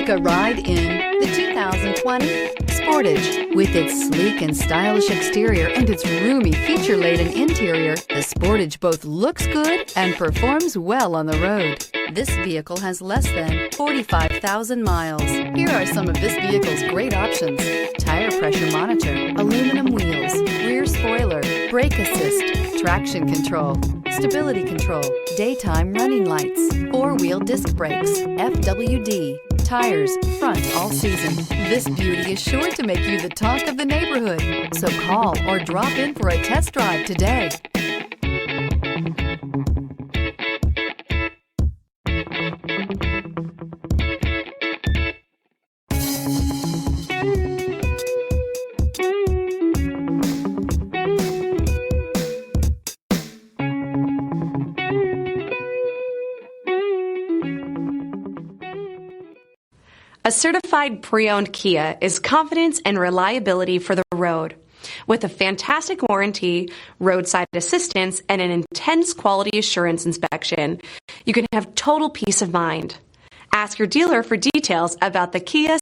Take a ride in the 2020 Sportage. With its sleek and stylish exterior and its roomy feature-laden interior, the Sportage both looks good and performs well on the road. This vehicle has less than 45,000 miles. Here are some of this vehicle's great options: tire pressure monitor, aluminum wheels, rear spoiler, brake assist, traction control, stability control, daytime running lights, four-wheel disc brakes, FWD, tires, front all season. This beauty is sure to make you the talk of the neighborhood. So call or drop in for a test drive today. A certified pre-owned Kia is confidence and reliability for the road. With a fantastic warranty, roadside assistance, and an intense quality assurance inspection, you can have total peace of mind. Ask your dealer for details about the Kia